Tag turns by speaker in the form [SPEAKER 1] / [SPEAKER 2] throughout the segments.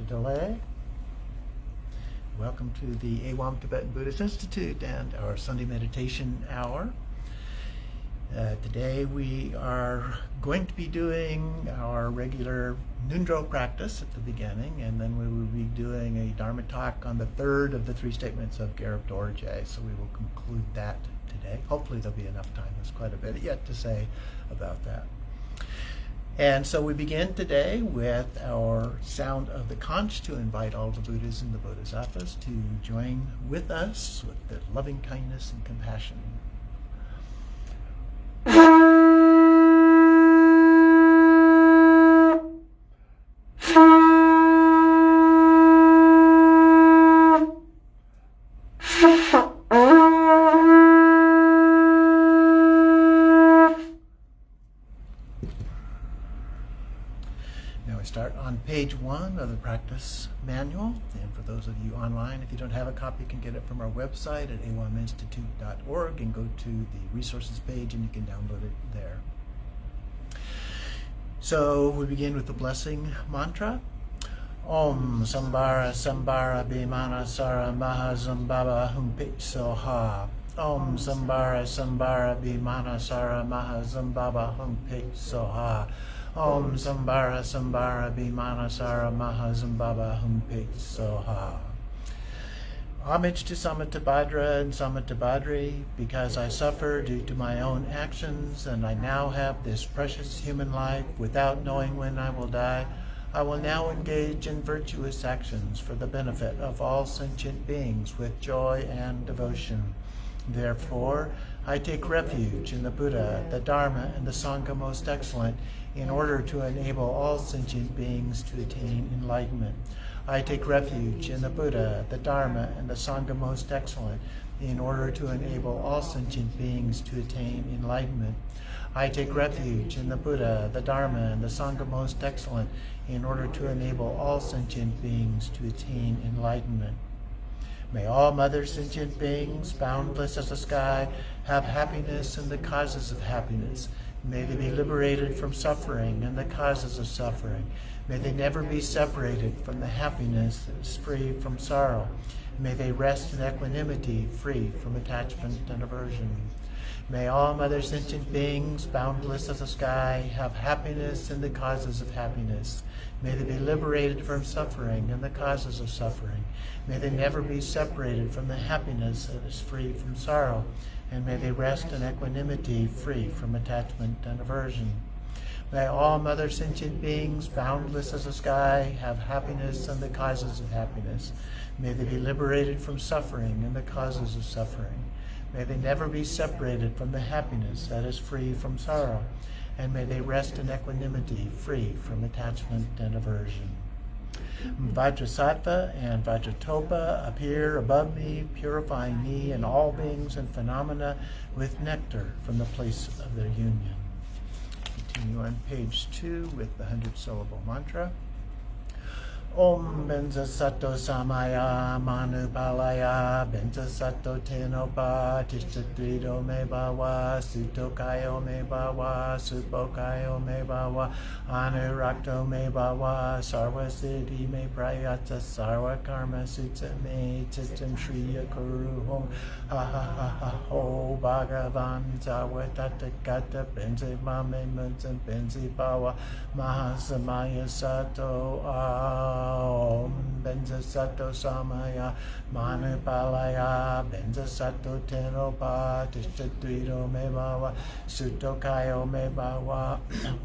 [SPEAKER 1] Delay. Welcome to the AWAM Tibetan Buddhist Institute and our Sunday meditation hour. Today we are going to be doing our regular Nundro practice at the beginning, and then we will be doing a Dharma talk on the third of the three statements of Garab Dorje. So we will conclude that today. Hopefully there'll be enough time. There's quite a bit yet to say about that. And so we begin today with our sound of the conch to invite all the Buddhas in the Bodhisattvas to join with us with their loving kindness and compassion. Page 1 of the practice manual, and for those of you online, if you don't have a copy, you can get it from our website at awaminstitute.org and go to the resources page and you can download it there. So we begin with the blessing mantra. Om Sambara Sambara Bhimana Sara Mahazambaba Humpi Soha. Om Sambara Sambara Bhimana Sara Mahazambaba Humpi Soha. Om Sambara Sambara Bhimana Sara Mahazambaba Humpi Soha. Homage to Samattabhadra and Samattabhadri, because I suffer due to my own actions, and I now have this precious human life without knowing when I will die. I will now engage in virtuous actions for the benefit of all sentient beings with joy and devotion. Therefore, I take refuge in the Buddha, the Dharma, and the Sangha most excellent, in order to enable all sentient beings to attain enlightenment. I take refuge in the Buddha, the Dharma, and the Sangha most excellent, in order to enable all sentient beings to attain enlightenment. I take refuge in the Buddha, the Dharma, and the Sangha most excellent, in order to enable all sentient beings to attain enlightenment. May all mother sentient beings, boundless as the sky, have happiness and the causes of happiness. May they be liberated from suffering and the causes of suffering. May they never be separated from the happiness that is free from sorrow. May they rest in equanimity, free from attachment and aversion. May all mother sentient beings, boundless as the sky, have happiness and the causes of happiness. May they be liberated from suffering and the causes of suffering. May they never be separated from the happiness that is free from sorrow. And may they rest in equanimity, free from attachment and aversion. May all mother sentient beings, boundless as the sky, have happiness and the causes of happiness. May they be liberated from suffering and the causes of suffering. May they never be separated from the happiness that is free from sorrow. And may they rest in equanimity, free from attachment and aversion. Vajrasattva and Vajratopa appear above me, purifying me and all beings and phenomena with nectar from the place of their union. Continue on page 2 with the 100-syllable mantra. Om Benza Sato Samaya Manu Palaya Benza Sato Tenopa Tishtadrido Me Bawa Sutokayo Me Bawa Supokayo Me Bawa Anurakto Me Bawa Sarva Siddhi Me Prayata Sarva Karma Sutta Me Chitam Shriya Kuru Hom Ha Ha Ha Ha Ho Bhagavan Sawa Tata Kata Benzi Mame Munzan Benzi Bawa Mahasamaya Sato Om Benza Sato Samaya Manu Palaya Benza Sato Tenopa Tishtadrido Me Bawa Sutokayo Me Bawa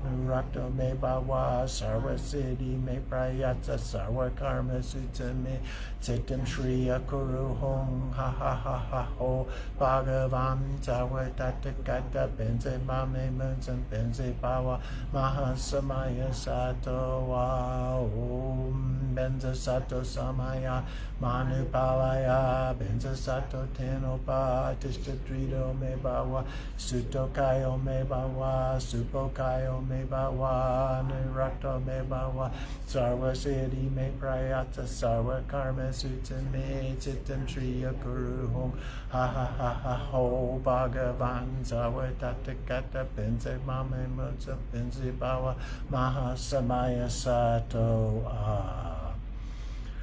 [SPEAKER 1] Murakto Me Bawa Sarva Siddhi Me Prayata Sarva Karma Sutta Me Chitam Shriya Kuru Hong Ha Ha Ha Ha Ho Bhagavan Sawa Tata Kata Benze Mame Munzan Benze Bawa Mahasamaya Sato Om Benza Sato Samaya Manu Palaya Benza Sato Tenopa Tishtadrido Me Bawa Sutokayo Me Bawa Supokayo Me Bawa Nirakto Me Bawa Sarva Siddhi Me Prayata Sarva Karma Sutta Me Chitam Shriya Kuru Hong Ha Ha Ha Ha Ho Bhagavan Sarva Tata Kata Benze Mame Mutsa Benze Bawa Mahasamaya Sato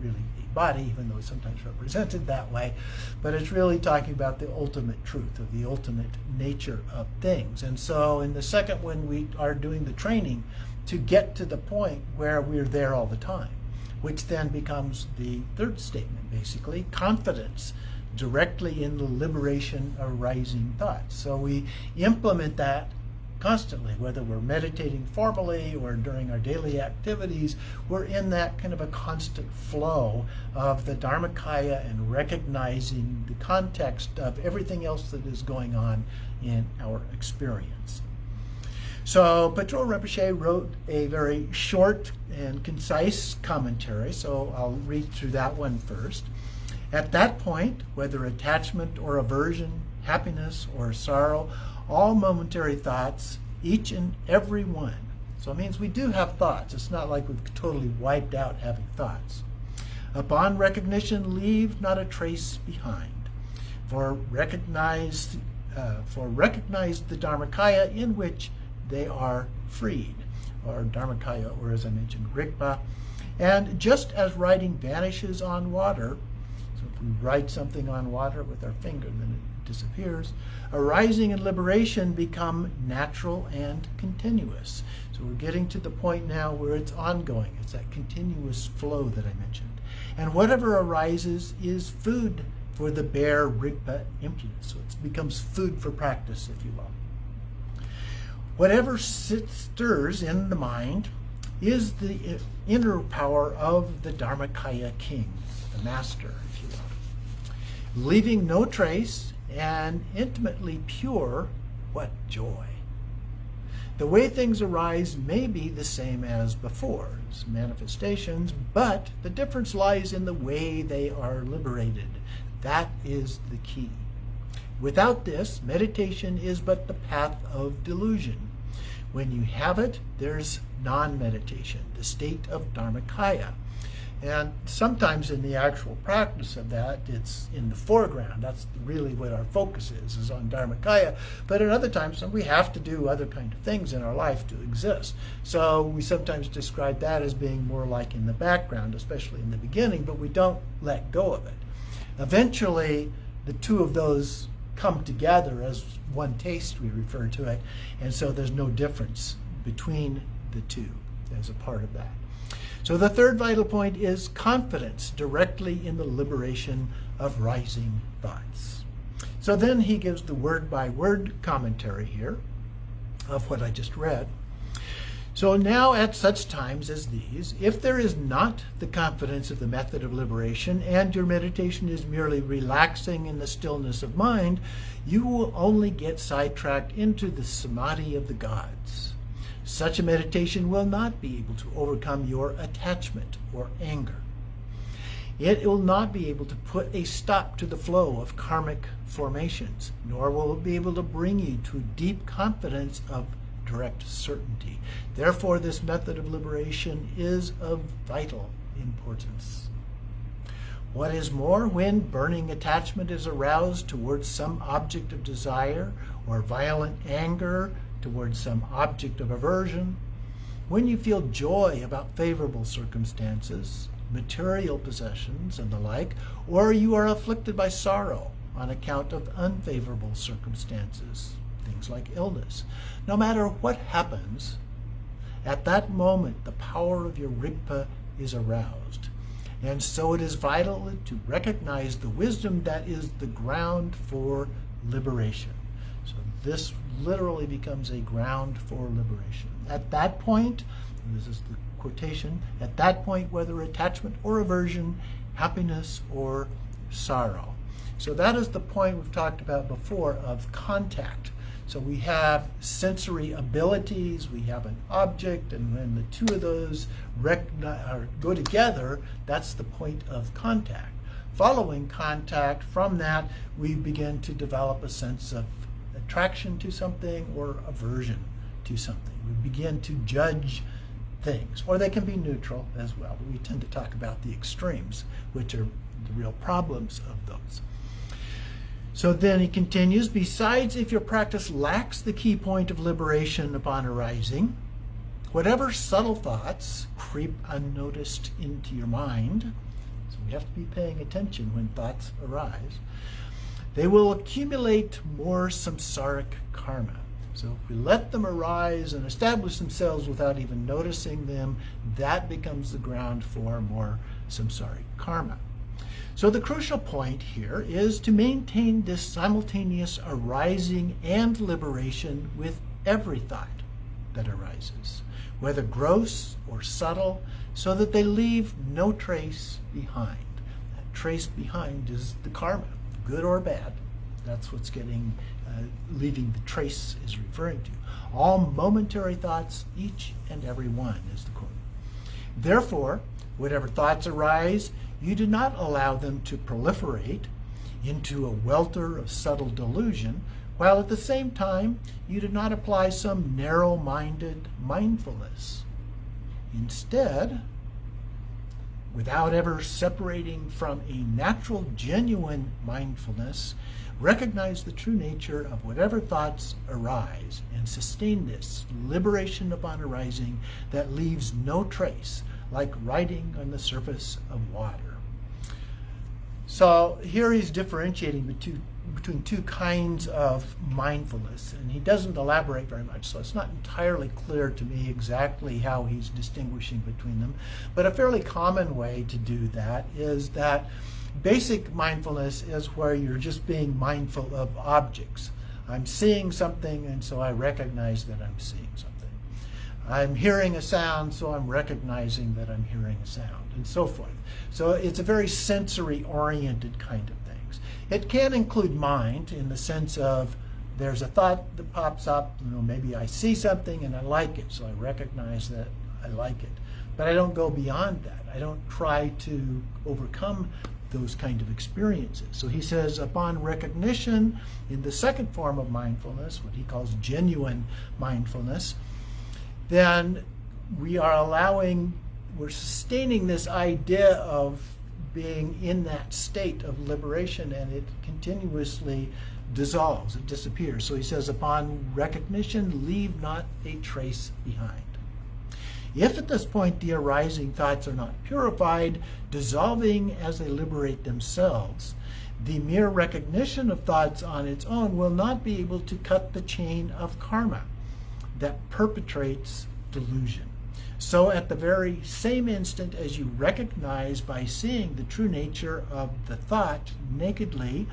[SPEAKER 1] really a body, even though it's sometimes represented that way, but it's really talking about the ultimate truth, or the ultimate nature of things. And so in the second one, we are doing the training to get to the point where we're there all the time, which then becomes the third statement, basically, confidence directly in the liberation arising thoughts. So we implement that constantly, whether we're meditating formally or during our daily activities. We're in that kind of a constant flow of the Dharmakaya and recognizing the context of everything else that is going on in our experience. So Patrul Rinpoche wrote a very short and concise commentary, so I'll read through that one first. At that point, whether attachment or aversion, happiness or sorrow, all momentary thoughts, each and every one. So it means we do have thoughts. It's not like we've totally wiped out having thoughts. Upon recognition, leave not a trace behind. For recognize the Dharmakaya in which they are freed, or Dharmakaya, or as I mentioned, Rigpa. And just as writing vanishes on water, so if we write something on water with our finger, then it disappears, arising and liberation become natural and continuous. So we're getting to the point now where it's ongoing. It's that continuous flow that I mentioned. And whatever arises is food for the bare Rigpa emptiness. So it becomes food for practice, if you will. Whatever stirs in the mind is the inner power of the Dharmakaya king, the master, if you will. Leaving no trace and intimately pure, what joy. The way things arise may be the same as before, as manifestations, but the difference lies in the way they are liberated. That is the key. Without this, meditation is but the path of delusion. When you have it, there's non-meditation, the state of Dharmakaya. And sometimes in the actual practice of that, it's in the foreground. That's really what our focus is on Dharmakaya. But at other times, we have to do other kind of things in our life to exist. So we sometimes describe that as being more like in the background, especially in the beginning, but we don't let go of it. Eventually, the two of those come together as one taste, we refer to it, and so there's no difference between the two as a part of that. So the third vital point is confidence directly in the liberation of rising thoughts. So then he gives the word-by-word commentary here of what I just read. So now at such times as these, if there is not the confidence of the method of liberation and your meditation is merely relaxing in the stillness of mind, you will only get sidetracked into the samadhi of the gods. Such a meditation will not be able to overcome your attachment or anger. It will not be able to put a stop to the flow of karmic formations, nor will it be able to bring you to deep confidence of direct certainty. Therefore, this method of liberation is of vital importance. What is more, when burning attachment is aroused towards some object of desire or violent anger towards some object of aversion, when you feel joy about favorable circumstances, material possessions and the like, or you are afflicted by sorrow on account of unfavorable circumstances, things like illness, no matter what happens, at that moment the power of your Rigpa is aroused. And so it is vital to recognize the wisdom that is the ground for liberation. So this literally becomes a ground for liberation. At that point, and this is the quotation, at that point, whether attachment or aversion, happiness or sorrow. So that is the point we've talked about before of contact. So we have sensory abilities, we have an object, and when the two of those go together, that's the point of contact. Following contact, from that, we begin to develop a sense of attraction to something or aversion to something. We begin to judge things, or they can be neutral as well. But we tend to talk about the extremes, which are the real problems of those. So then he continues, besides, if your practice lacks the key point of liberation upon arising, whatever subtle thoughts creep unnoticed into your mind, We have to be paying attention when thoughts arise. They will accumulate more samsaric karma. So if we let them arise and establish themselves without even noticing them, that becomes the ground for more samsaric karma. So the crucial point here is to maintain this simultaneous arising and liberation with every thought that arises, whether gross or subtle, so that they leave no trace behind. That trace behind is the karma, good or bad. That's what's leaving the trace is referring to. All momentary thoughts, each and every one, is the quote. Therefore, whatever thoughts arise, you do not allow them to proliferate into a welter of subtle delusion, while at the same time you do not apply some narrow-minded mindfulness. Instead, without ever separating from a natural, genuine mindfulness, recognize the true nature of whatever thoughts arise and sustain this liberation upon arising that leaves no trace, like writing on the surface of water. So here he's differentiating between two kinds of mindfulness, and he doesn't elaborate very much, so it's not entirely clear to me exactly how he's distinguishing between them. But a fairly common way to do that is that basic mindfulness is where you're just being mindful of objects. I'm seeing something, and so I recognize that I'm seeing something. I'm hearing a sound, so I'm recognizing that I'm hearing a sound, and so forth. So it's a very sensory-oriented kind of things. It can include mind in the sense of there's a thought that pops up, maybe I see something and I like it, so I recognize that I like it. But I don't go beyond that. I don't try to overcome those kind of experiences. So he says, upon recognition in the second form of mindfulness, what he calls genuine mindfulness, then we're sustaining this idea of being in that state of liberation, and it continuously dissolves, it disappears. So he says, upon recognition, leave not a trace behind. If at this point the arising thoughts are not purified, dissolving as they liberate themselves, the mere recognition of thoughts on its own will not be able to cut the chain of karma that perpetrates delusion. So at the very same instant as you recognize by seeing the true nature of the thought nakedly,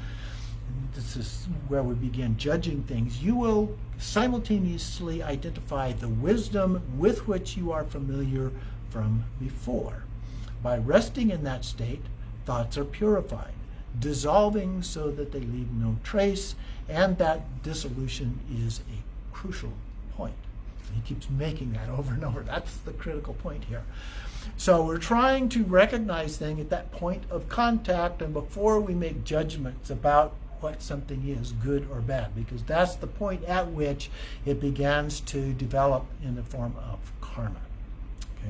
[SPEAKER 1] this is where we begin judging things, you will simultaneously identify the wisdom with which you are familiar from before. By resting in that state, thoughts are purified, dissolving so that they leave no trace, and that dissolution is a crucial point. He keeps making that over and over. That's the critical point here. So we're trying to recognize things at that point of contact and before we make judgments about what something is, good or bad, because that's the point at which it begins to develop in the form of karma.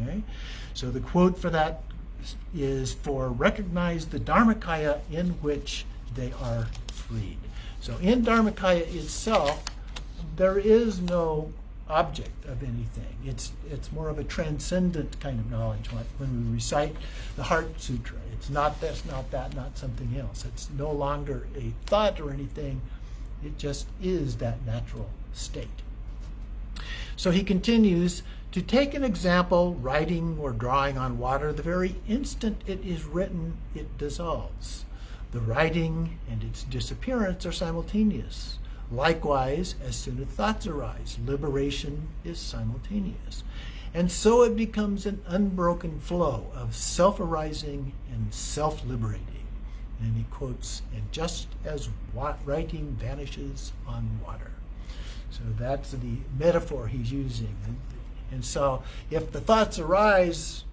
[SPEAKER 1] Okay? So the quote for that is, for recognize the Dharmakaya in which they are freed. So in Dharmakaya itself, there is no object of anything. It's more of a transcendent kind of knowledge. Like when we recite the Heart Sutra, it's not this, not that, not something else. It's no longer a thought or anything. It just is that natural state. So he continues, to take an example, writing or drawing on water, the very instant it is written, it dissolves. The writing and its disappearance are simultaneous. Likewise, as soon as thoughts arise, liberation is simultaneous. And so it becomes an unbroken flow of self-arising and self-liberating. And he quotes, and just as writing vanishes on water. So that's the metaphor he's using. And so if the thoughts arise,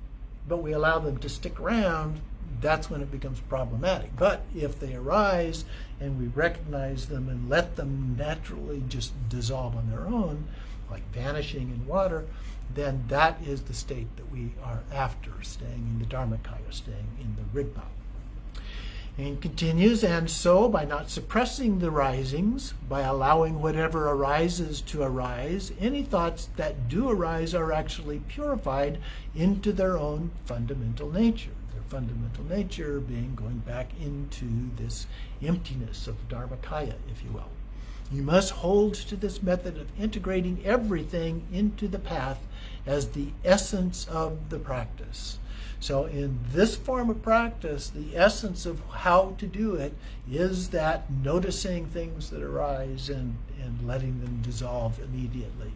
[SPEAKER 1] but we allow them to stick around, that's when it becomes problematic. But if they arise and we recognize them and let them naturally just dissolve on their own, like vanishing in water, then that is the state that we are after, staying in the Dharmakaya, staying in the Rigpa. And he continues, and so by not suppressing the risings, by allowing whatever arises to arise, any thoughts that do arise are actually purified into their own fundamental nature. They're fundamental nature being going back into this emptiness of Dharmakaya, if you will. You must hold to this method of integrating everything into the path as the essence of the practice. So in this form of practice, the essence of how to do it is that noticing things that arise and letting them dissolve immediately.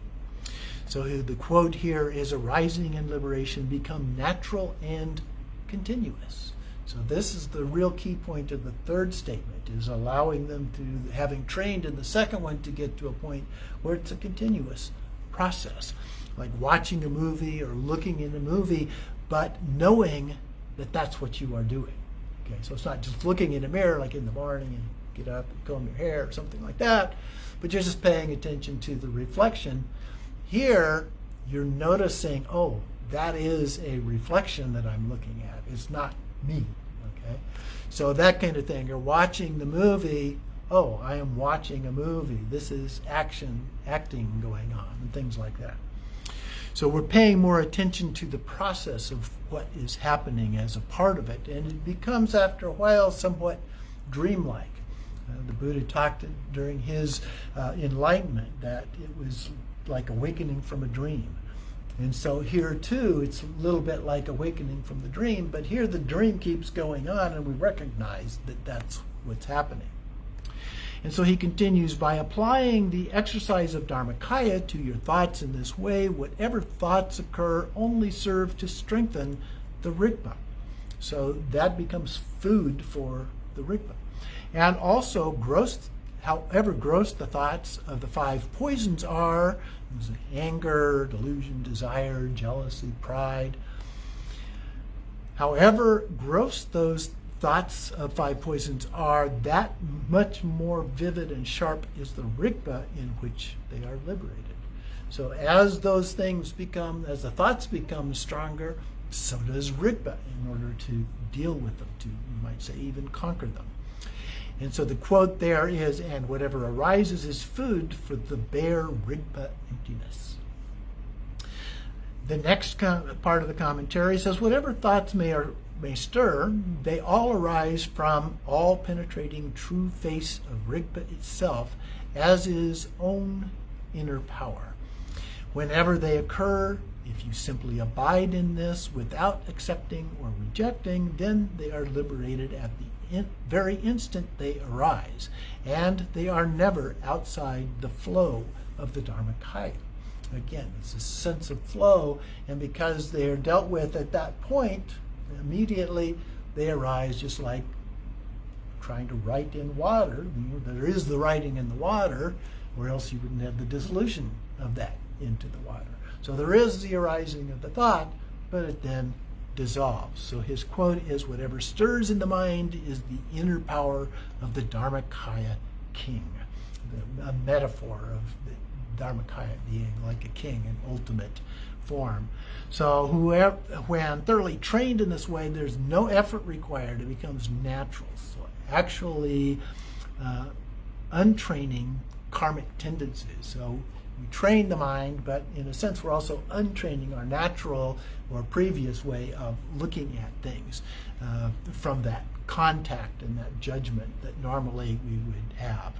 [SPEAKER 1] So the quote here is, arising and liberation become natural and continuous. So this is the real key point of the third statement, is allowing them to, having trained in the second one, to get to a point where it's a continuous process. Like watching a movie or looking in a movie, but knowing that that's what you are doing. Okay, so it's not just looking in a mirror like in the morning and get up and comb your hair or something like that, but you're just paying attention to the reflection. Here, you're noticing, oh, that is a reflection that I'm looking at. It's not me. Okay, so that kind of thing. You're watching the movie. Oh, I am watching a movie. This is acting going on, and things like that. So we're paying more attention to the process of what is happening as a part of it, and it becomes, after a while, somewhat dreamlike. The Buddha talked during his enlightenment that it was like awakening from a dream. And so here too, it's a little bit like awakening from the dream, but here the dream keeps going on and we recognize that that's what's happening. And so he continues, by applying the exercise of Dharmakaya to your thoughts in this way, whatever thoughts occur only serve to strengthen the Rigpa. So that becomes food for the Rigpa. And also, however gross the thoughts of the five poisons are, anger, delusion, desire, jealousy, pride, however gross those thoughts of five poisons are, that much more vivid and sharp is the Rigpa in which they are liberated. So as those things as the thoughts become stronger, so does Rigpa, in order to deal with them, to, you might say, even conquer them. And so the quote there is, and whatever arises is food for the bare Rigpa emptiness. The next part of the commentary says, whatever thoughts may stir, they all arise from all-penetrating true face of Rigpa itself, as is own inner power. Whenever they occur, if you simply abide in this without accepting or rejecting, then they are liberated at the very instant they arise, and they are never outside the flow of the Dharmakaya. Again, it's a sense of flow, and because they are dealt with at that point, immediately they arise, just like trying to write in water. There is the writing in the water, or else you wouldn't have the dissolution of that into the water. So there is the arising of the thought, but it then dissolves. So his quote is, whatever stirs in the mind is the inner power of the Dharmakaya king. A metaphor of the Dharmakaya being like a king in ultimate form. So when thoroughly trained in this way, there's no effort required. It becomes natural. So actually untraining karmic tendencies. So we train the mind, but in a sense we're also untraining our natural or previous way of looking at things from that contact and that judgment that normally we would have.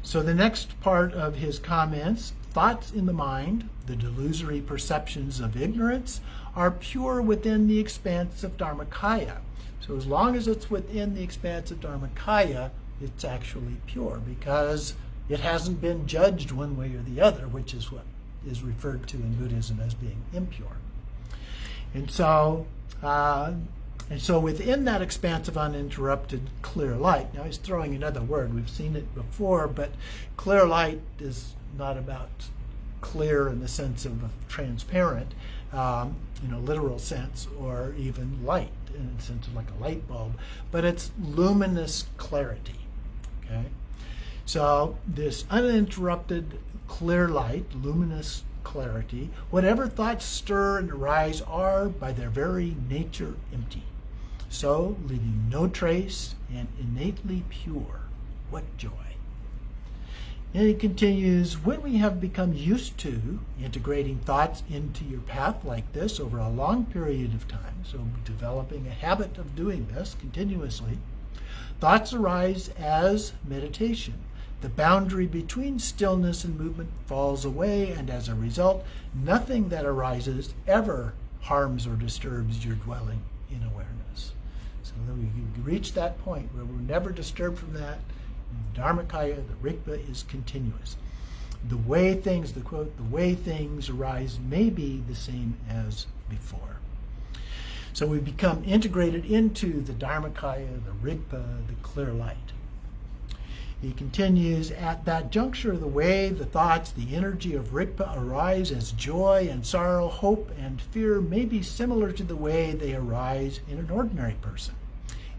[SPEAKER 1] So the next part of his comments, thoughts in the mind, the delusory perceptions of ignorance, are pure within the expanse of Dharmakaya. So as long as it's within the expanse of Dharmakaya, it's actually pure, because it hasn't been judged one way or the other, which is what is referred to in Buddhism as being impure. And so within that expanse of uninterrupted clear light, now he's throwing another word, we've seen it before, but clear light is not about clear in the sense of transparent, literal sense, or even light in the sense of like a light bulb, but it's luminous clarity. Okay? So this uninterrupted clear light, luminous clarity, whatever thoughts stir and arise are by their very nature empty. So leaving no trace and innately pure. What joy. And he continues, when we have become used to integrating thoughts into your path like this over a long period of time, so developing a habit of doing this continuously, thoughts arise as meditation. The boundary between stillness and movement falls away, and as a result, nothing that arises ever harms or disturbs your dwelling in awareness. So then we reach that point where we're never disturbed from that. The Dharmakaya, the Rigpa, is continuous. The way things, the quote, the way things arise may be the same as before. So we become integrated into the Dharmakaya, the Rigpa, the clear light. He continues, at that juncture, the way, the thoughts, the energy of Rigpa arise as joy and sorrow, hope and fear may be similar to the way they arise in an ordinary person.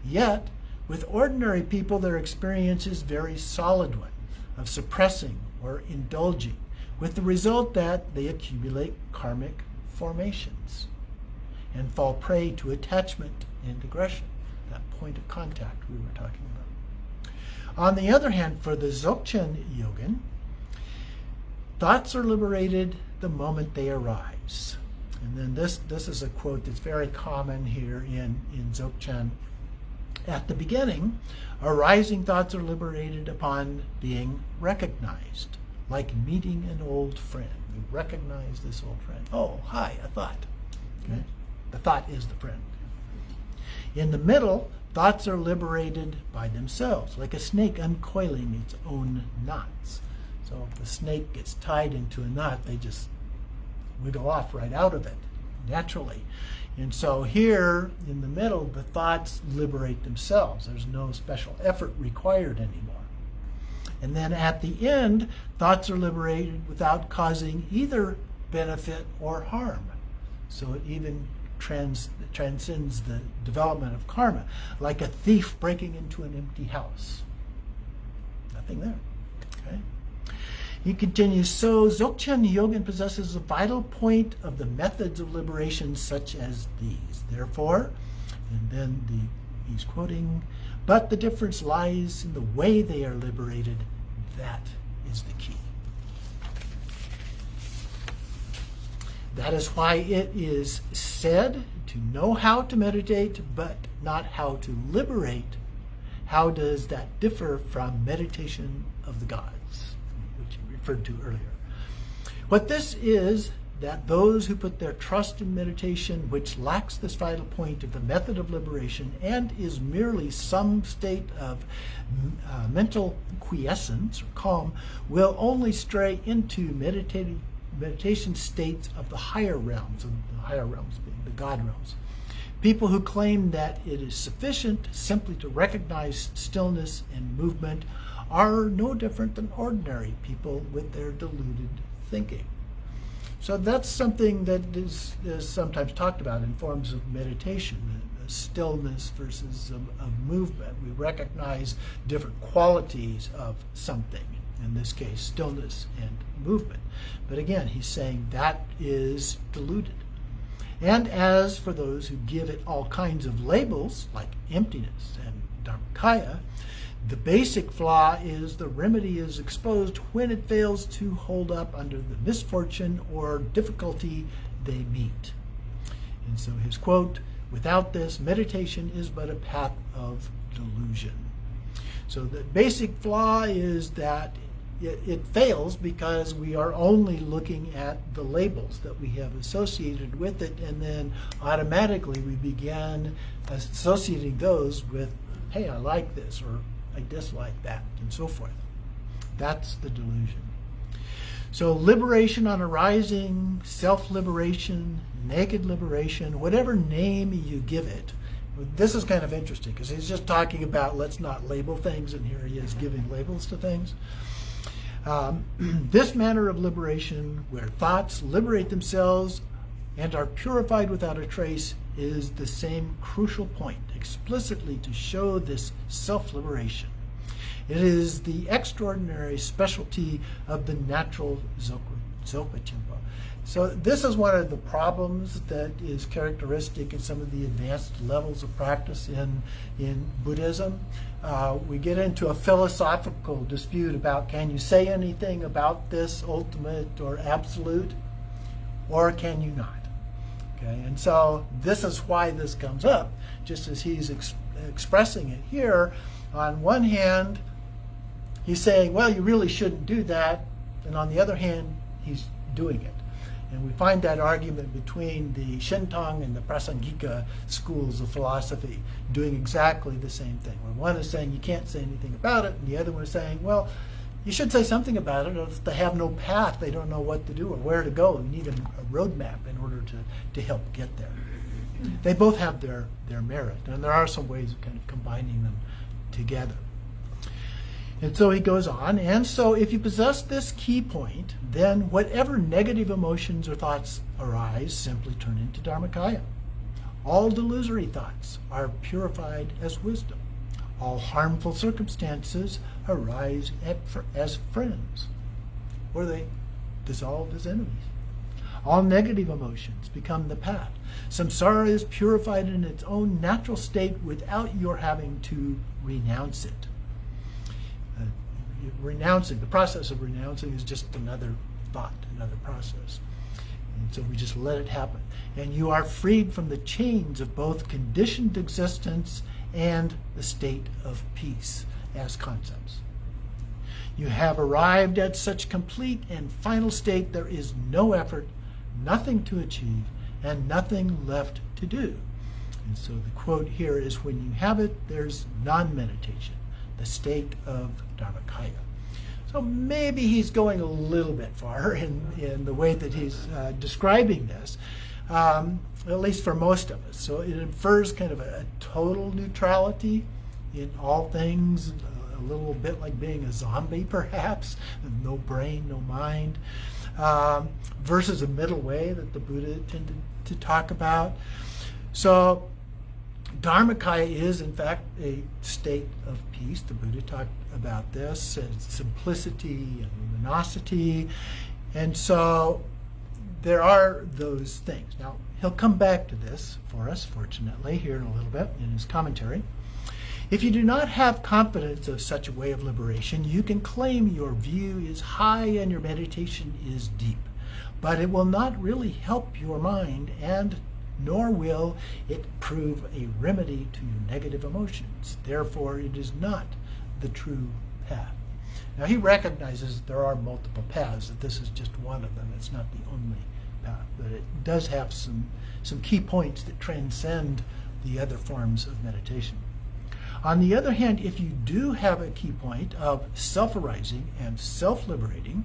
[SPEAKER 1] Yet, with ordinary people, their experience is a very solid one of suppressing or indulging, with the result that they accumulate karmic formations and fall prey to attachment and aggression, that point of contact we were talking about. On the other hand, for the Dzogchen yogin, thoughts are liberated the moment they arise. And then this is a quote that's very common here in Dzogchen. At the beginning, arising thoughts are liberated upon being recognized, like meeting an old friend. You recognize this old friend. Oh, hi, a thought. Okay? The thought is the friend. In the middle, thoughts are liberated by themselves, like a snake uncoiling its own knots. So if the snake gets tied into a knot, they just wiggle off right out of it, naturally. And so here, in the middle, the thoughts liberate themselves. There's no special effort required anymore. And then at the end, thoughts are liberated without causing either benefit or harm. So it even transcends the development of karma, like a thief breaking into an empty house. Nothing there. Okay? He continues, so Dzogchen yogin possesses a vital point of the methods of liberation such as these. Therefore, and then he's quoting, but the difference lies in the way they are liberated. That is the key. That is why it is said to know how to meditate, but not how to liberate. How does that differ from meditation of the gods, which you referred to earlier? What this is, that those who put their trust in meditation, which lacks this vital point of the method of liberation and is merely some state of mental quiescence or calm, will only stray into meditation states of the higher realms, being the God realms. People who claim that it is sufficient simply to recognize stillness and movement are no different than ordinary people with their deluded thinking. So that's something that is sometimes talked about in forms of meditation, stillness versus of movement. We recognize different qualities of something, in this case, stillness and movement. But again, he's saying that is deluded. And as for those who give it all kinds of labels, like emptiness and Dharmakaya, the basic flaw is the remedy is exposed when it fails to hold up under the misfortune or difficulty they meet. And so his quote, without this, meditation is but a path of delusion. So the basic flaw is that it fails because we are only looking at the labels that we have associated with it, and then automatically we begin associating those with, hey, I like this, or I dislike that, and so forth. That's the delusion. So liberation on arising, self-liberation, naked liberation, whatever name you give it. This is kind of interesting because he's just talking about let's not label things, and here he is giving labels to things. This manner of liberation, where thoughts liberate themselves and are purified without a trace, is the same crucial point, explicitly to show this self-liberation. It is the extraordinary specialty of the natural Dzogchen. So this is one of the problems that is characteristic in some of the advanced levels of practice in Buddhism. We get into a philosophical dispute about, can you say anything about this ultimate or absolute, or can you not? Okay, and so this is why this comes up, just as he's expressing it here. On one hand, he's saying, well, you really shouldn't do that, and on the other hand, he's doing it. And we find that argument between the Shintong and the Prasangika schools of philosophy doing exactly the same thing. Where one is saying you can't say anything about it, and the other one is saying, well, you should say something about it, or if they have no path, they don't know what to do or where to go. You need a roadmap in order to help get there. They both have their merit, and there are some ways of kind of combining them together. And so he goes on, and so if you possess this key point, then whatever negative emotions or thoughts arise simply turn into Dharmakaya. All delusory thoughts are purified as wisdom. All harmful circumstances arise as friends, or they dissolve as enemies. All negative emotions become the path. Samsara is purified in its own natural state without your having to renounce it. The process of renouncing is just another thought, another process. And so we just let it happen. And you are freed from the chains of both conditioned existence and the state of peace as concepts. You have arrived at such complete and final state there is no effort, nothing to achieve, and nothing left to do. And so the quote here is, when you have it, there's non-meditation, the state of Dharmakaya. So maybe he's going a little bit far in the way that he's describing this, at least for most of us. So it infers kind of a total neutrality in all things, a little bit like being a zombie perhaps, no brain, no mind, versus a middle way that the Buddha tended to talk about. So Dharmakaya is, in fact, a state of peace. The Buddha talked about this, and simplicity and luminosity. And so there are those things. Now, he'll come back to this for us, fortunately, here in a little bit in his commentary. If you do not have confidence of such a way of liberation, you can claim your view is high and your meditation is deep. But it will not really help your mind, and nor will it prove a remedy to your negative emotions. Therefore, it is not the true path. Now, he recognizes there are multiple paths, that this is just one of them. It's not the only path, but it does have some key points that transcend the other forms of meditation. On the other hand, if you do have a key point of self-arising and self-liberating,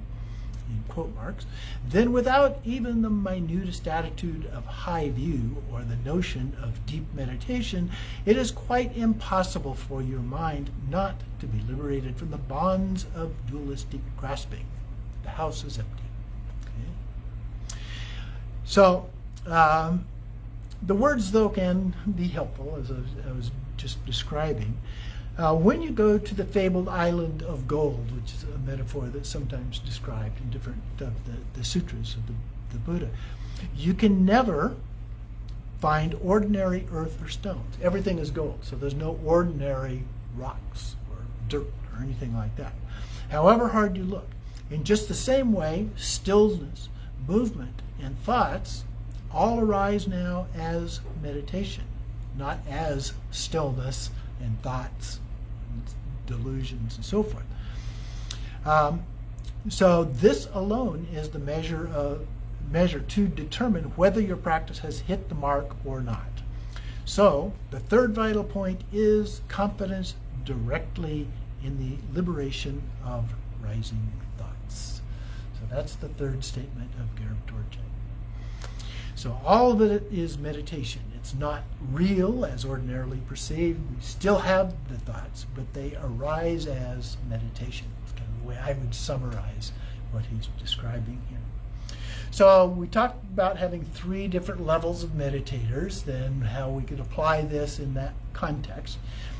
[SPEAKER 1] in quote marks, then without even the minutest attitude of high view or the notion of deep meditation, it is quite impossible for your mind not to be liberated from the bonds of dualistic grasping. The house is empty. Okay? So, the words, though, can be helpful, as I was just describing. When you go to the fabled island of gold, which is a metaphor that's sometimes described in different of the sutras of the Buddha, you can never find ordinary earth or stones. Everything is gold, so there's no ordinary rocks or dirt or anything like that, however hard you look. In just the same way, stillness, movement, and thoughts all arise now as meditation, not as stillness and thoughts, delusions, and so forth. So this alone is the measure to determine whether your practice has hit the mark or not. So the third vital point is confidence directly in the liberation of rising thoughts. So that's the third statement of Garab Dorje. So all of it is meditation. It's not real as ordinarily perceived. We still have the thoughts, but they arise as meditation. It's kind of the way I would summarize what he's describing here. So we talked about having 3 different levels of meditators, then how we could apply this in that context.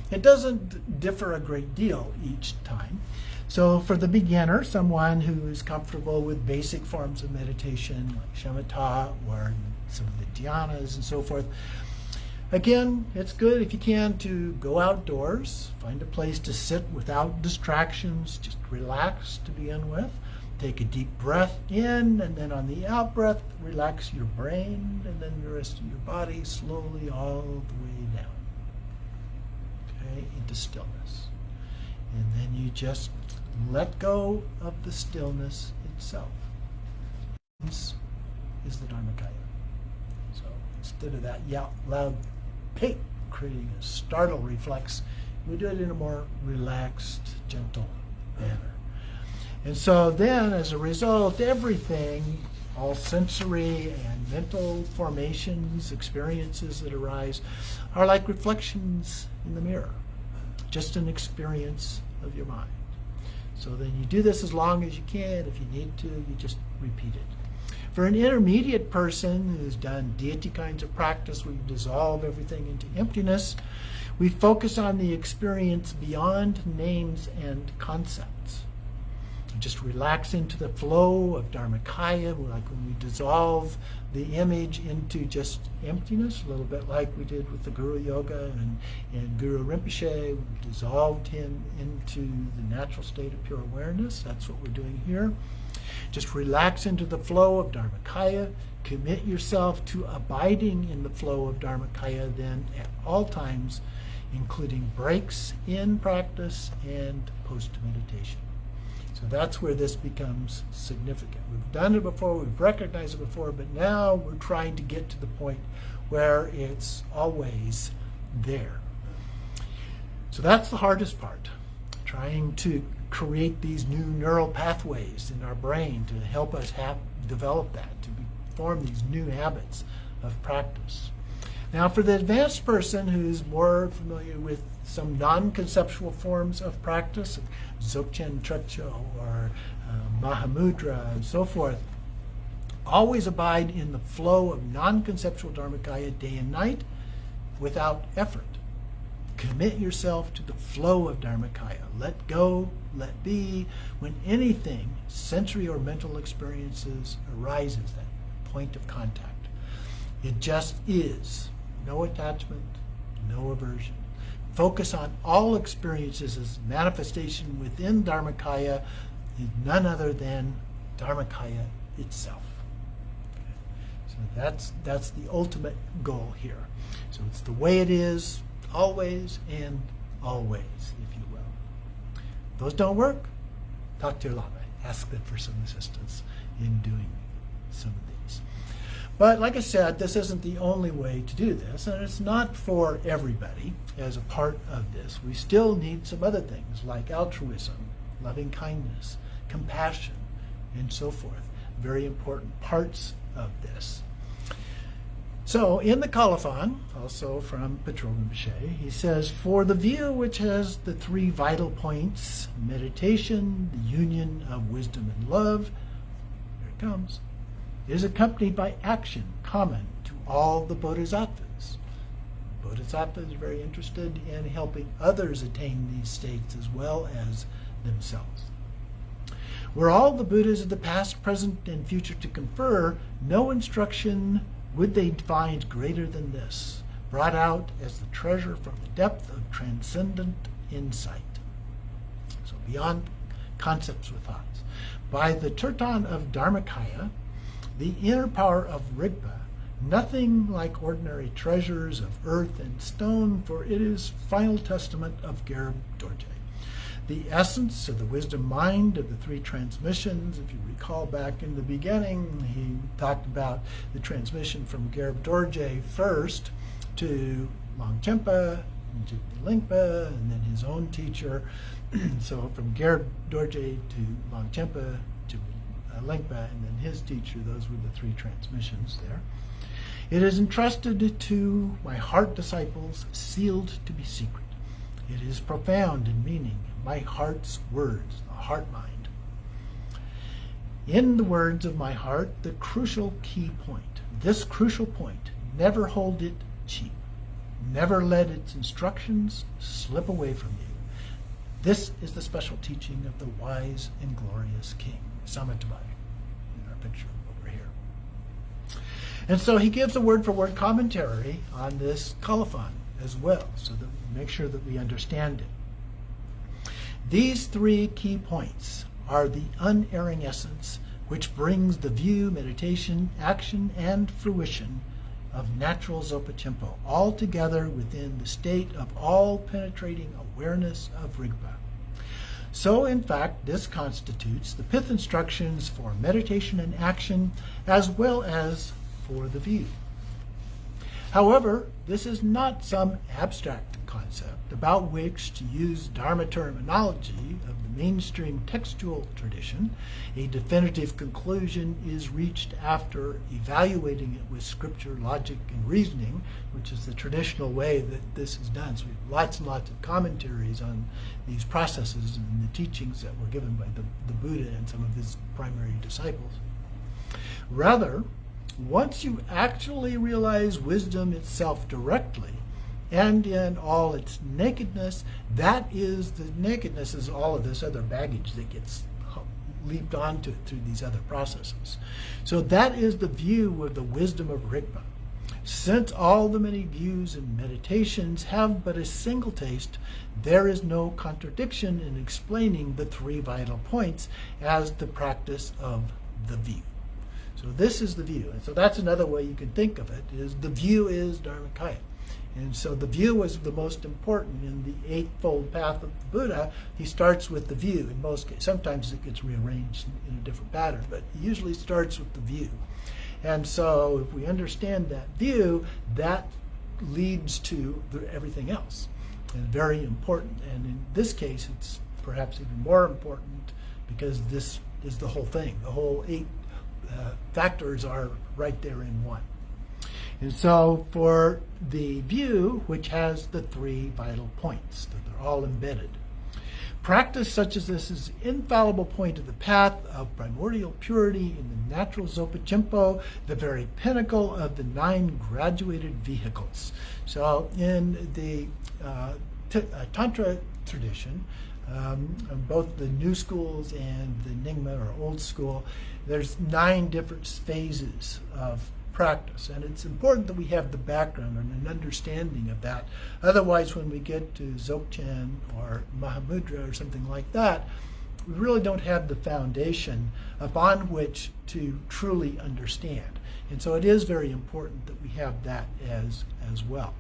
[SPEAKER 1] It doesn't differ a great deal each time. So for the beginner, someone who is comfortable with basic forms of meditation like shamatha or some of the dhyanas and so forth, again, it's good if you can to go outdoors, find a place to sit without distractions, just relax to begin with. Take a deep breath in, and then on the out breath, relax your brain, and then the rest of your body slowly all the way down, okay, into stillness. And then you just let go of the stillness itself. This is the Dharmakaya. So instead of that loud ping creating a startle reflex, we do it in a more relaxed, gentle manner. And so then, as a result, everything, all sensory and mental formations, experiences that arise, are like reflections in the mirror, just an experience of your mind. So then you do this as long as you can. If you need to, you just repeat it. For an intermediate person who's done deity kinds of practice, we dissolve everything into emptiness. We focus on the experience beyond names and concepts. Just relax into the flow of Dharmakaya, like when we dissolve the image into just emptiness, a little bit like we did with the Guru Yoga and Guru Rinpoche. We dissolved him into the natural state of pure awareness. That's what we're doing here. Just relax into the flow of Dharmakaya. Commit yourself to abiding in the flow of Dharmakaya then at all times, including breaks in practice and post-meditation. So that's where this becomes significant. We've done it before, we've recognized it before, but now we're trying to get to the point where it's always there. So that's the hardest part, trying to create these new neural pathways in our brain to help us develop that, to form these new habits of practice. Now, for the advanced person who's more familiar with some non-conceptual forms of practice, Dzogchen Trepcho or Mahamudra and so forth, always abide in the flow of non-conceptual Dharmakaya day and night without effort. Commit yourself to the flow of Dharmakaya. Let go, let be. When anything, sensory or mental experiences arises, that point of contact, it just is. No attachment, no aversion. Focus on all experiences as manifestation within Dharmakaya is none other than Dharmakaya itself. So that's the ultimate goal here. So it's the way it is, always and always, if you will. If those don't work, talk to your Lama. Ask them for some assistance in doing some of these. But like I said, this isn't the only way to do this, and it's not for everybody as a part of this. We still need some other things like altruism, loving kindness, compassion, and so forth. Very important parts of this. So in the Colophon, also from Patrul Rinpoche, he says, for the view which has the three vital points, meditation, the union of wisdom and love, here it comes, is accompanied by action common to all the bodhisattvas. Bodhisattvas are very interested in helping others attain these states as well as themselves. Were all the Buddhas of the past, present, and future to confer, no instruction would they find greater than this, brought out as the treasure from the depth of transcendent insight. So beyond concepts or thoughts. By the Kirtan of Dharmakaya, the inner power of Rigpa, nothing like ordinary treasures of earth and stone, for it is final testament of Garab Dorje. The essence of the wisdom mind of the three transmissions, if you recall back in the beginning, he talked about the transmission from Garab Dorje first to Longchenpa, and to Lingpa, and then his own teacher. So from Garab Dorje to Longchenpa to Lingpa, and then his teacher, those were the three transmissions there. It is entrusted to my heart disciples, sealed to be secret. It is profound in meaning, my heart's words, the heart mind. In the words of my heart, the crucial key point. This crucial point, never hold it cheap. Never let its instructions slip away from you. This is the special teaching of the wise and glorious king, Samatbai, in our picture over here. And so he gives a word-for-word commentary on this colophon as well, so that we make sure that we understand it. These three key points are the unerring essence which brings the view, meditation, action, and fruition of natural Dzogchen all together within the state of all-penetrating awareness of Rigpa. So, in fact, this constitutes the pith instructions for meditation and action, as well as for the view. However, this is not some abstract concept about which, to use Dharma terminology of the mainstream textual tradition, a definitive conclusion is reached after evaluating it with scripture, logic, and reasoning, which is the traditional way that this is done. So we have lots and lots of commentaries on these processes and the teachings that were given by the Buddha and some of his primary disciples. Rather, once you actually realize wisdom itself directly and in all its nakedness, the nakedness is all of this other baggage that gets leaped onto it through these other processes. So that is the view of the wisdom of Rigpa. Since all the many views and meditations have but a single taste, there is no contradiction in explaining the three vital points as the practice of the view. So this is the view. And so that's another way you can think of it, is the view is Dharmakaya. And so the view is the most important in the Eightfold Path of the Buddha. He starts with the view in most cases. Sometimes it gets rearranged in a different pattern, but he usually starts with the view. And so if we understand that view, that leads to everything else. And very important. And in this case, it's perhaps even more important because this is the whole thing. The whole eight factors are right there in one. And so for the view, which has the three vital points, that they're all embedded. Practice such as this is an infallible point of the path of primordial purity in the natural Dzogchen, the very pinnacle of the 9 graduated vehicles. So in the Tantra tradition, both the new schools and the Nyingma or old school, there's 9 different phases of practice, and it's important that we have the background and an understanding of that. Otherwise, when we get to Dzogchen or Mahamudra or something like that, we really don't have the foundation upon which to truly understand. And so it is very important that we have that as well.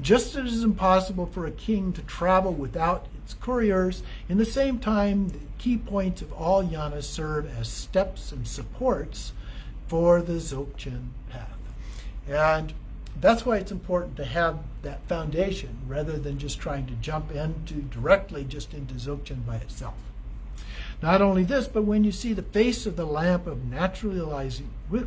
[SPEAKER 1] Just as it is impossible for a king to travel without its couriers, in the same time, the key points of all yanas serve as steps and supports for the Dzogchen path. And that's why it's important to have that foundation rather than just trying to jump directly into Dzogchen by itself. Not only this, but when you see the face of the lamp of naturally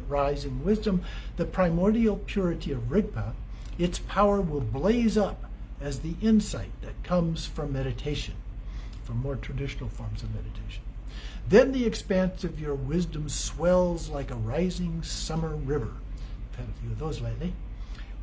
[SPEAKER 1] rising wisdom, the primordial purity of Rigpa, its power will blaze up as the insight that comes from meditation, from more traditional forms of meditation. Then the expanse of your wisdom swells like a rising summer river. I've had a few of those lately.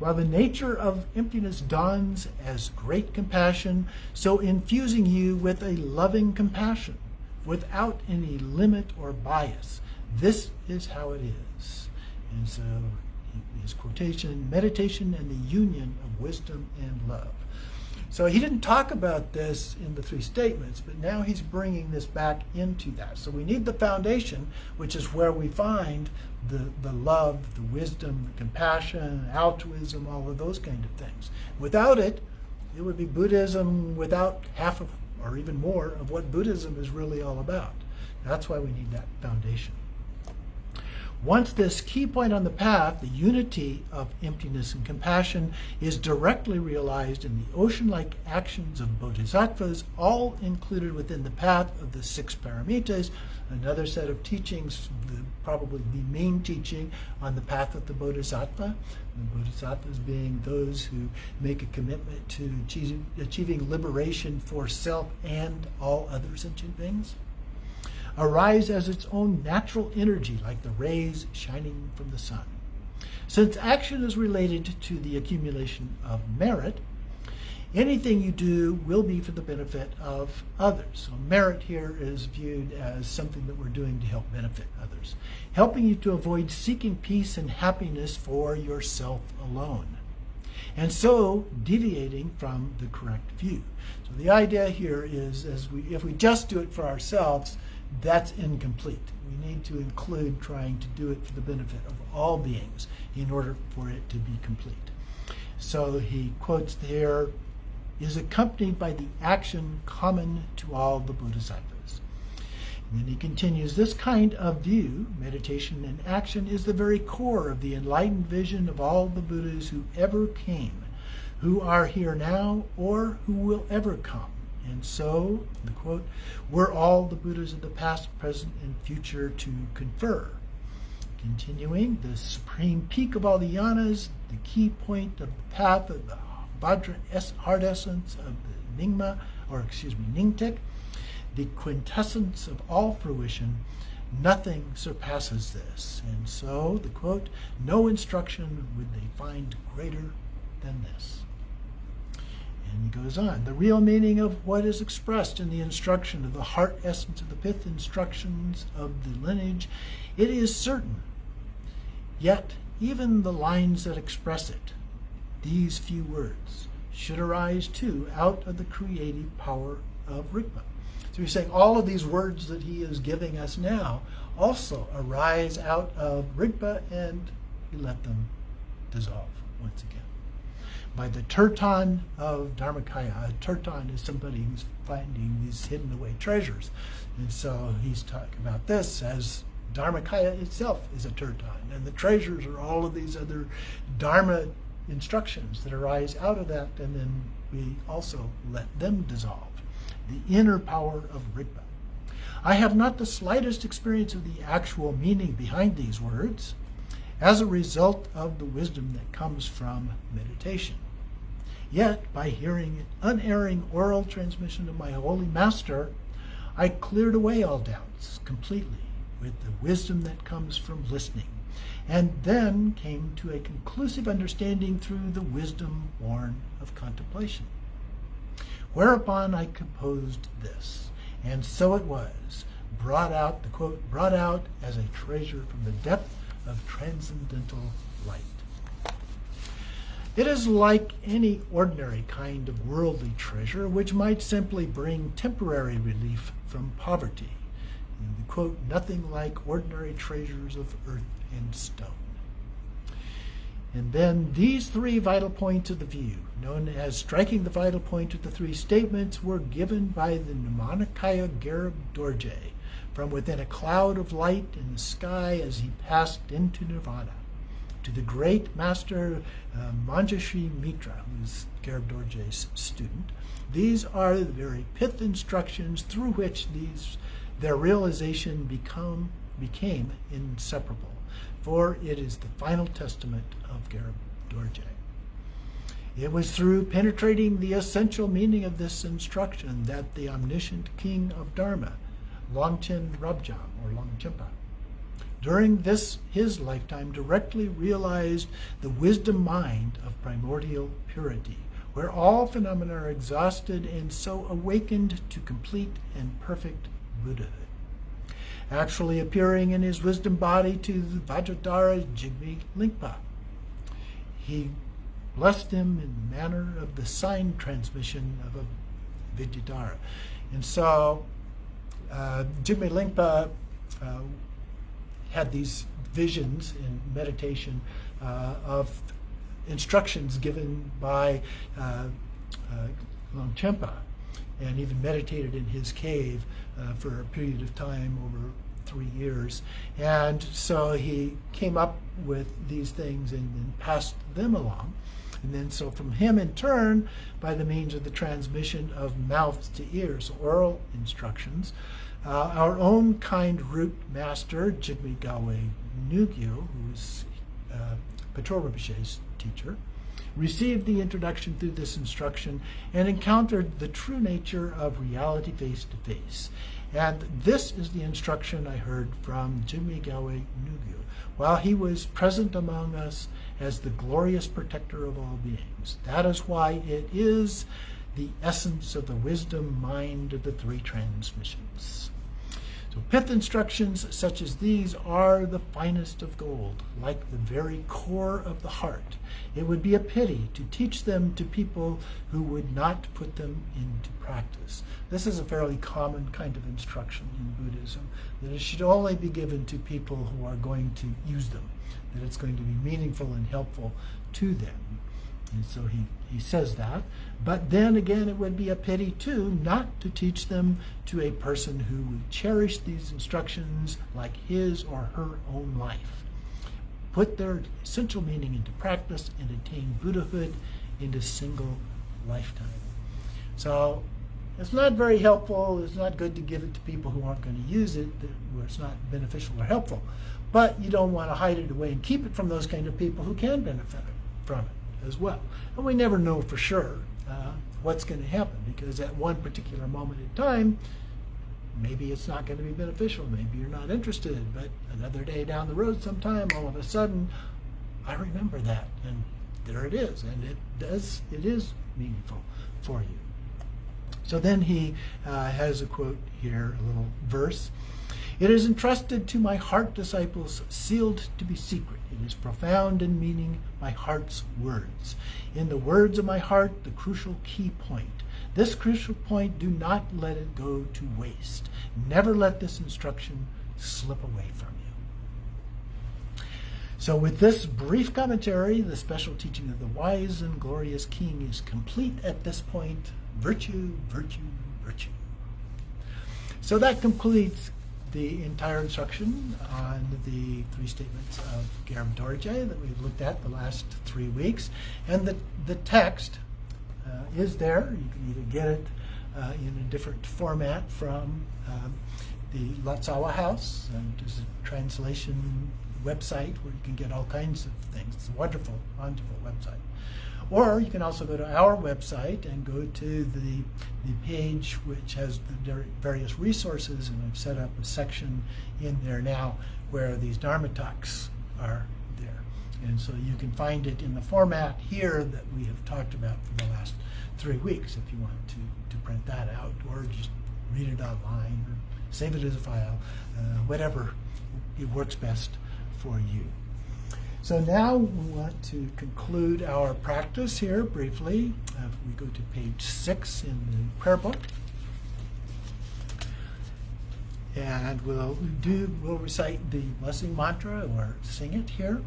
[SPEAKER 1] While the nature of emptiness dawns as great compassion, so infusing you with a loving compassion, without any limit or bias. This is how it is. And so his quotation, meditation and the union of wisdom and love. So he didn't talk about this in the 3 statements, but now he's bringing this back into that. So we need the foundation, which is where we find the love, the wisdom, the compassion, altruism, all of those kind of things. Without it, it would be Buddhism without half of, or even more, of what Buddhism is really all about. That's why we need that foundation. Once this key point on the path, the unity of emptiness and compassion, is directly realized in the ocean-like actions of bodhisattvas, all included within the path of the 6 paramitas, another set of teachings, probably the main teaching on the path of the bodhisattva. The bodhisattvas being those who make a commitment to achieving liberation for self and all other sentient beings. Arise as its own natural energy, like the rays shining from the sun. Since action is related to the accumulation of merit, Anything you do will be for the benefit of others. So merit here is viewed as something that we're doing to help benefit others, helping you to avoid seeking peace and happiness for yourself alone, and so deviating from the correct view. So the idea here is, if we just do it for ourselves, that's incomplete. We need to include trying to do it for the benefit of all beings in order for it to be complete. So he quotes here, is accompanied by the action common to all the Bodhisattvas. And then he continues, this kind of view, meditation and action, is the very core of the enlightened vision of all the Buddhas who ever came, who are here now, or who will ever come. And so, the quote, were all the Buddhas of the past, present, and future to confer. Continuing, the supreme peak of all the yanas, the key point of the path of the Vajra heart essence of the Ningtik, the quintessence of all fruition, nothing surpasses this. And so, the quote, no instruction would they find greater than this. And he goes on, the real meaning of what is expressed in the instruction of the heart essence of the fifth instructions of the lineage, it is certain. Yet, even the lines that express it, these few words, should arise too out of the creative power of Rigpa. So he's saying all of these words that he is giving us now also arise out of Rigpa, and he let them dissolve once again. By the Turtan of Dharmakaya, a Turtan is somebody who's finding these hidden away treasures. And so he's talking about this as Dharmakaya itself is a Turtan, and the treasures are all of these other Dharma instructions that arise out of that, and then we also let them dissolve. The inner power of Rigpa. I have not the slightest experience of the actual meaning behind these words as a result of the wisdom that comes from meditation. Yet, by hearing an unerring oral transmission of my holy master, I cleared away all doubts completely with the wisdom that comes from listening, and then came to a conclusive understanding through the wisdom born of contemplation. Whereupon I composed this, and so it was, brought out, the quote, brought out as a treasure from the depth of transcendental light. It is like any ordinary kind of worldly treasure which might simply bring temporary relief from poverty. And the quote, nothing like ordinary treasures of earth and stone. And then these three vital points of the view, known as striking the vital point of the three statements, were given by the Nirmanakaya Garab Dorje from within a cloud of light in the sky as he passed into nirvana, to the great master Manjushri Mitra, who is Garab Dorje's student. These are the very pith instructions through which their realization became inseparable, for it is the final testament of Garab Dorje. It was through penetrating the essential meaning of this instruction that the omniscient king of Dharma, Longchen Rabjam, or Longchenpa, during his lifetime directly realized the wisdom mind of primordial purity, where all phenomena are exhausted and so awakened to complete and perfect Buddhahood. Actually appearing in his wisdom body to the Vajradhara Jigme Lingpa, he blessed him in the manner of the sign transmission of a Vidyadhara. And so Jigme Lingpa had these visions in meditation of instructions given by Longchenpa, and even meditated in his cave for a period of time over 3 years. And so he came up with these things and passed them along. And then so from him in turn, by the means of the transmission of mouth to ears, oral instructions, our own kind root master, Jigme Gawe Nugyo, who is Patrul Rinpoche's teacher, received the introduction through this instruction and encountered the true nature of reality face to face. And this is the instruction I heard from Jigme Gawe Nugyo while he was present among us as the glorious protector of all beings. That is why it is the essence of the wisdom mind of the three transmissions. So pith instructions such as these are the finest of gold, like the very core of the heart. It would be a pity to teach them to people who would not put them into practice. This is a fairly common kind of instruction in Buddhism, that it should only be given to people who are going to use them, that it's going to be meaningful and helpful to them. And so he says that. But then again, it would be a pity, too, not to teach them to a person who would cherish these instructions like his or her own life, put their essential meaning into practice, and attain Buddhahood in a single lifetime. So it's not very helpful. It's not good to give it to people who aren't going to use it, where it's not beneficial or helpful. But you don't want to hide it away and keep it from those kind of people who can benefit from it as well. And we never know for sure what's going to happen, because at one particular moment in time, maybe it's not going to be beneficial, maybe you're not interested, but another day down the road sometime, all of a sudden, I remember that, and there it is, and it is meaningful for you. So then he has a quote here, a little verse. It is entrusted to my heart disciples, sealed to be secret. It is profound in meaning, my heart's words. In the words of my heart, the crucial key point. This crucial point, do not let it go to waste. Never let this instruction slip away from you. So with this brief commentary, the special teaching of the wise and glorious king is complete at this point. Virtue, virtue, virtue. So that completes the entire instruction on the three statements of Garab Dorje that we've looked at the last 3 weeks. And the text is there. You can either get it in a different format from the Lotsawa House, which is a translation website where you can get all kinds of things. It's a wonderful, wonderful website. Or you can also go to our website and go to the page which has the various resources, and I've set up a section in there now where these Dharma talks are there. And so you can find it in the format here that we have talked about for the last 3 weeks if you want to print that out, or just read it online, or save it as a file, whatever it works best for you. So now we want to conclude our practice here briefly. We go to page 6 in the prayer book. And we'll recite the blessing mantra or sing it here.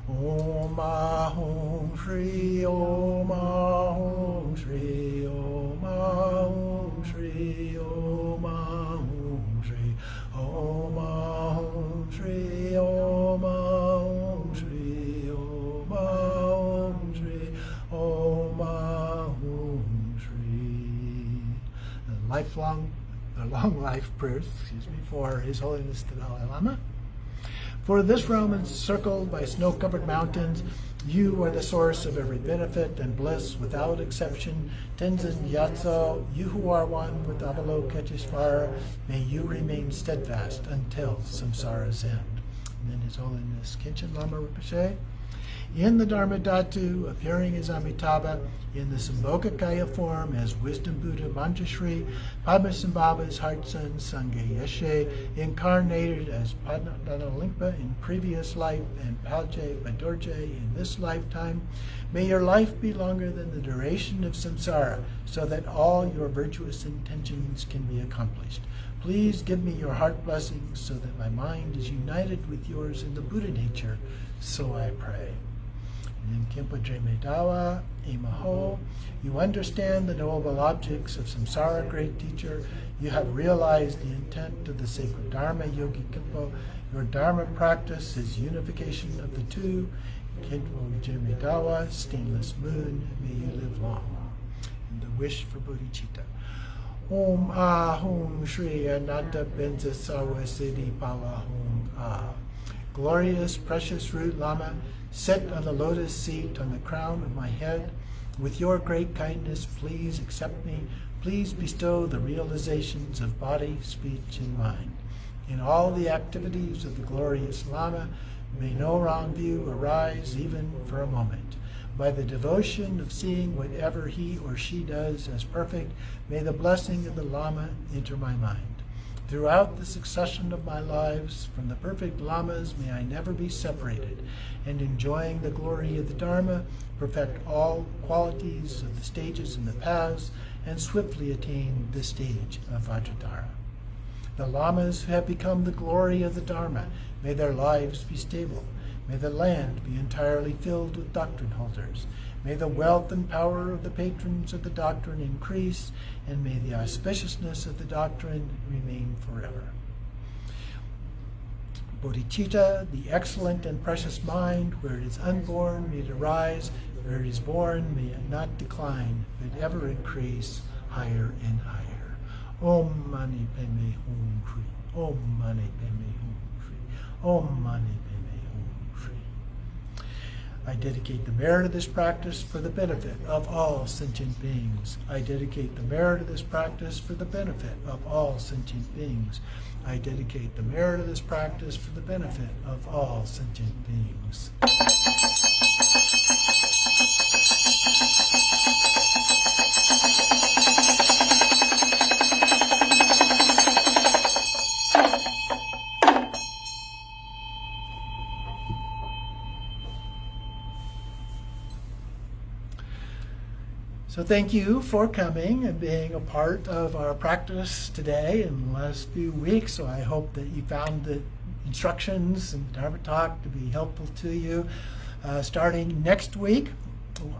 [SPEAKER 1] Om Ahom Shri Om Ahom Shri Om Ahom Shri Om Ahom Shri Om Ahom Shri Om Ahom Shri Om Ahom Shri Om Ahom Shri. Long life prayers, for His Holiness the Dalai Lama. For this realm encircled by snow-covered mountains, you are the source of every benefit and bliss without exception. Tenzin Gyatso, you who are one with Avalokiteshvara, may you remain steadfast until samsara's end. And then His Holiness Khenpo Lama Rinpoche, in the Dharma Dhatu, appearing as Amitabha, in the Sambhogakaya form as Wisdom Buddha Manjushri, Padmasambhava's heart son Sangye Yeshe, incarnated as Padma Limpa in previous life and Palje Badorje in this lifetime. May your life be longer than the duration of samsara, so that all your virtuous intentions can be accomplished. Please give me your heart blessings so that my mind is united with yours in the Buddha nature, so I pray. And Khenpo Drimed Dawa, Imaho, you understand the knowable objects of samsara, great teacher. You have realized the intent of the sacred Dharma, Yogi Khenpo. Your Dharma practice is unification of the two. Khenpo Drimed Dawa, stainless moon, may you live long. And the wish for bodhicitta. Om Ahom Shri Ananta Benza Sawa Siddhi Pala Hom Ah. Glorious, precious root Lama, sit on the lotus seat on the crown of my head. With your great kindness, please accept me. Please bestow the realizations of body, speech, and mind. In all the activities of the glorious Lama, May no wrong view arise even for a moment. By the devotion of seeing whatever he or she does as perfect, may the blessing of the Lama enter my mind. Throughout the succession of my lives, from the perfect Lamas, may I never be separated, and enjoying the glory of the Dharma, perfect all qualities of the stages and the paths, and swiftly attain the stage of Vajradhara. The Lamas who have become the glory of the Dharma, may their lives be stable. May the land be entirely filled with doctrine holders. May the wealth and power of the patrons of the doctrine increase, and may the auspiciousness of the doctrine remain forever. Bodhicitta, the excellent and precious mind, where it is unborn, may it arise. Where it is born, may it not decline, but ever increase higher and higher. Om Mani Padme Hum Shri. Om Mani Padme Hum Shri. Om Mani Padme Hum Shri. I dedicate the merit of this practice for the benefit of all sentient beings. I dedicate the merit of this practice for the benefit of all sentient beings. I dedicate the merit of this practice for the benefit of all sentient beings. So thank you for coming and being a part of our practice today in the last few weeks. So I hope that you found the instructions and the Dharma talk to be helpful to you. Starting next week,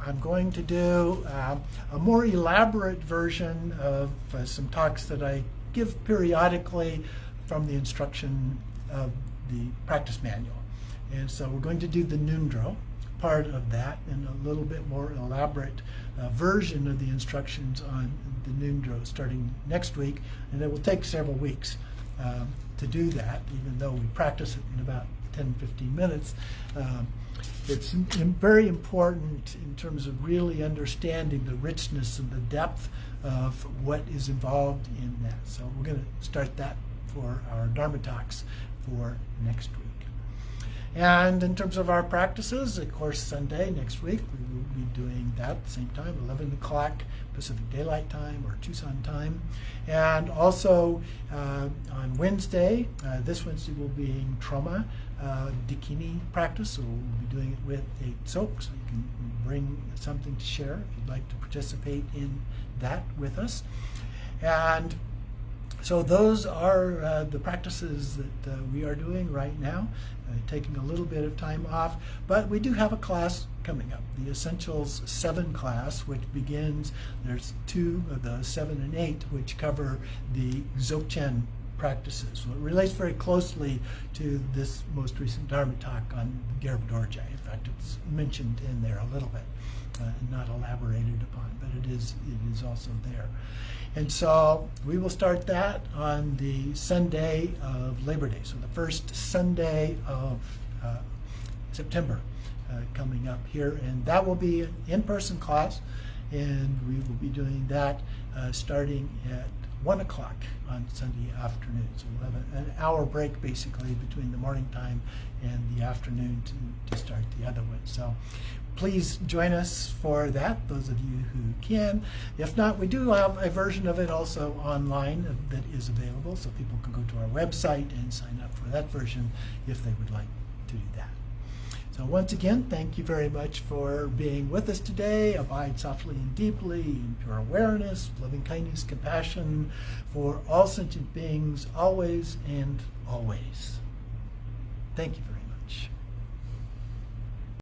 [SPEAKER 1] I'm going to do a more elaborate version of some talks that I give periodically from the instruction of the practice manual. And so we're going to do the Nundro part of that and a little bit more elaborate version of the instructions on the Nundro starting next week, and it will take several weeks to do that, even though we practice it in about 10-15 minutes. It's very important in terms of really understanding the richness and the depth of what is involved in that. So we're going to start that for our Dharma talks for next week. And in terms of our practices, of course, Sunday next week, we will be doing that at the same time, 11 o'clock Pacific Daylight Time or Tucson time. And also on Wednesday, this Wednesday will be in Trauma Dakini practice, so we'll be doing it with a tsok, so you can bring something to share if you'd like to participate in that with us. And so those are the practices that we are doing right now, taking a little bit of time off, but we do have a class coming up, the Essentials 7 class, which begins, there's 2 of the 7 and 8, which cover the Dzogchen practices. So it relates very closely to this most recent Dharma talk on Garab Dorje. In fact, it's mentioned in there a little bit, not elaborated upon, but it is also there. And so we will start that on the Sunday of Labor Day, so the first Sunday of September coming up here, and that will be an in-person class, and we will be doing that starting at 1 o'clock on Sunday afternoon. So we'll have an hour break basically between the morning time and the afternoon to start the other one. So please join us for that, those of you who can. If not, we do have a version of it also online that is available, so people can go to our website and sign up for that version if they would like to do that. So once again, thank you very much for being with us today. Abide softly and deeply in pure awareness, loving kindness, compassion for all sentient beings, always and always. Thank you very much.